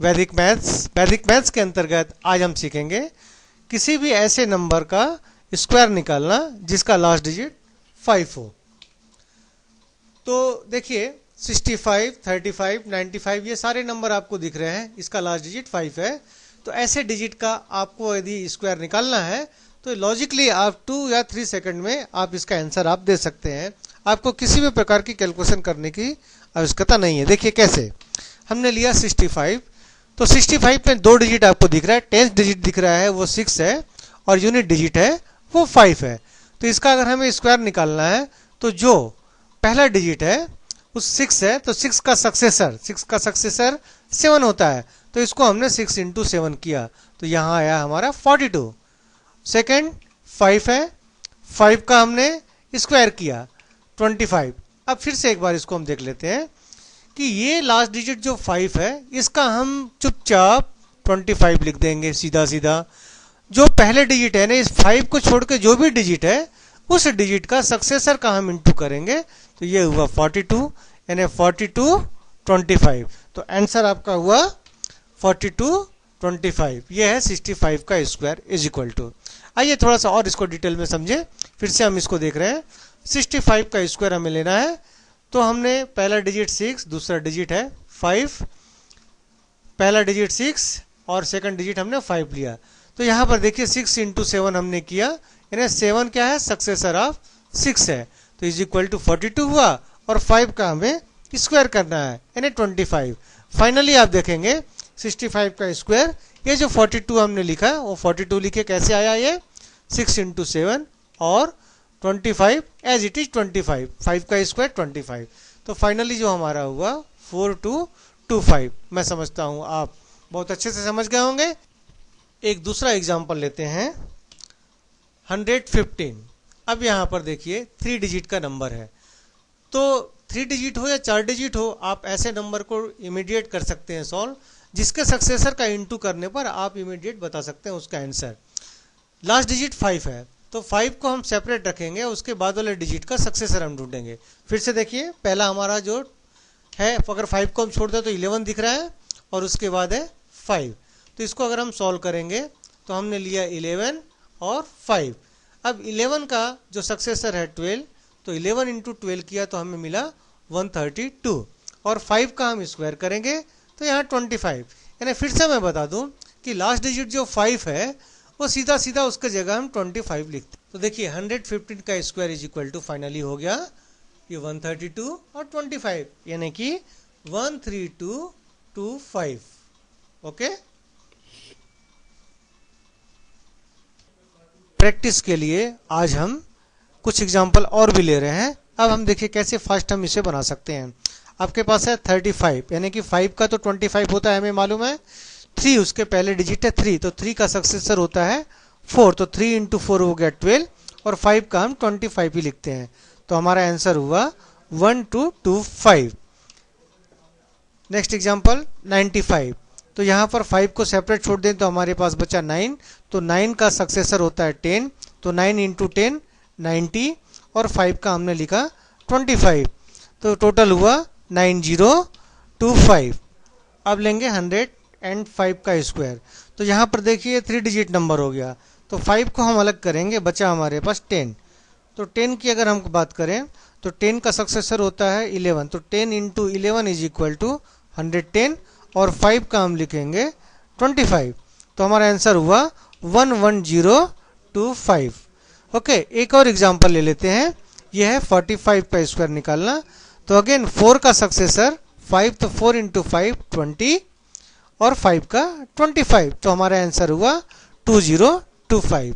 वैदिक मैथ्स के अंतर्गत आज हम सीखेंगे किसी भी ऐसे नंबर का स्क्वायर निकालना जिसका लास्ट डिजिट 5 हो। तो देखिए 65, 35, 95 ये सारे नंबर आपको दिख रहे हैं, इसका लास्ट डिजिट 5 है। तो ऐसे डिजिट का आपको यदि स्क्वायर निकालना है तो लॉजिकली आप 2 या 3 सेकंड में आप इसका आंसर आप दे सकते हैं। आपको किसी भी प्रकार की कैलकुलेशन करने की आवश्यकता नहीं है। देखिए कैसे, हमने लिया 65, तो 65 में 2 डिजिट आपको दिख रहा है, 10th डिजिट दिख रहा है वो 6 है और यूनिट डिजिट है वो 5 है। तो इसका अगर हमें स्क्वायर निकालना है तो जो पहला डिजिट है उस 6 है, तो 6 का सक्सेसर 7 होता है, तो इसको हमने 6 इंटू 7 किया तो यहाँ आया हमारा 42। सेकेंड 5 है, 5 का हमने स्क्वायर किया 25। अब फिर से एक बार इसको हम देख लेते हैं कि ये लास्ट डिजिट जो 5 है इसका हम चुपचाप 25 लिख देंगे सीधा सीधा। जो पहले डिजिट है ना, इस 5 को छोड़ के जो भी डिजिट है उस डिजिट का सक्सेसर का हम इंटू करेंगे, तो ये हुआ 42 यानी 42 25। तो आंसर आपका हुआ 42 25। ये है 65 का स्क्वायर इज इक्वल टू। आइए थोड़ा सा और इसको डिटेल में समझें। फिर से हम इसको देख रहे हैं, 65 का स्क्वायर हमें लेना है, तो हमने पहला डिजिट 6, दूसरा डिजिट है 5, पहला डिजिट 6 और सेकंड डिजिट हमने 5 लिया। तो यहाँ पर देखिए 6 इंटू 7 हमने किया, यानी 7 क्या है, सक्सेसर ऑफ 6 है, तो इज इक्वल टू 42 हुआ और 5 का हमें स्क्वायर करना है यानी 25। फाइनली आप देखेंगे 65 का स्क्वायर, ये जो 42 हमने लिखा वो 42 लिखे कैसे आया, ये 6 इंटू 7 और 25 एज इट इज 25, 5 का स्क्वायर 25। तो फाइनली जो हमारा हुआ 4225। मैं समझता हूँ आप बहुत अच्छे से समझ गए होंगे। एक दूसरा एग्जांपल लेते हैं 115। अब यहाँ पर देखिए 3 डिजिट का नंबर है, तो 3 डिजिट हो या 4 डिजिट हो, आप ऐसे नंबर को इमीडिएट कर सकते हैं सॉल्व, जिसके सक्सेसर का इंटू करने पर आप इमीडिएट बता सकते हैं उसका आंसर। लास्ट डिजिट 5 है, तो 5 को हम सेपरेट रखेंगे, उसके बाद वाले डिजिट का सक्सेसर हम ढूंढेंगे। फिर से देखिए पहला हमारा जो है, अगर 5 को हम छोड़ दें तो 11 दिख रहा है और उसके बाद है 5। तो इसको अगर हम सॉल्व करेंगे तो हमने लिया 11 और 5। अब 11 का जो सक्सेसर है 12, तो 11 इंटू 12 किया तो हमें मिला 132 और 5 का हम स्क्वायर करेंगे तो यहाँ 25। यानी फिर से मैं बता दूं कि लास्ट डिजिट जो 5 है वो सीधा सीधा उसके जगह हम 25 लिखते। तो देखिए 115 का square is equal to finally हो गया ये 132 और 25, यानी कि 13225। ओके, प्रैक्टिस के लिए आज हम कुछ एग्जांपल और भी ले रहे हैं। अब हम देखिए कैसे फास्ट हम इसे बना सकते हैं। आपके पास है 35, यानी कि 5 का तो 25 होता है हमें मालूम है, 3 उसके पहले डिजिट है 3, तो 3 का सक्सेसर होता है 4, तो 3 इंटू 4 हो गया 12 और 5 का हम 25 ही लिखते हैं, तो हमारा आंसर हुआ 1225। Next example 95। तो यहाँ पर 5 को सेपरेट छोड़ दें तो हमारे पास बचा 9, तो 9 का सक्सेसर होता है 10, तो 9 इंटू 10 90 और 5 का हमने लिखा 25, तो टोटल हुआ 9025। अब लेंगे 105 का स्क्वायर। तो यहाँ पर देखिए 3 डिजिट नंबर हो गया, तो 5 को हम अलग करेंगे, बचा हमारे पास 10। तो 10 की अगर हम बात करें तो 10 का सक्सेसर होता है 11, तो 10 इंटू 11 इज इक्वल टू 110 और 5 का हम लिखेंगे 25, तो हमारा आंसर हुआ 11025। ओके, एक और एग्जांपल ले लेते हैं, यह है 45 का स्क्वायर निकालना। तो अगेन 4 का सक्सेसर 5, तो 4 इंटू 5 20 और 5 का 25, तो हमारा आंसर हुआ 2025।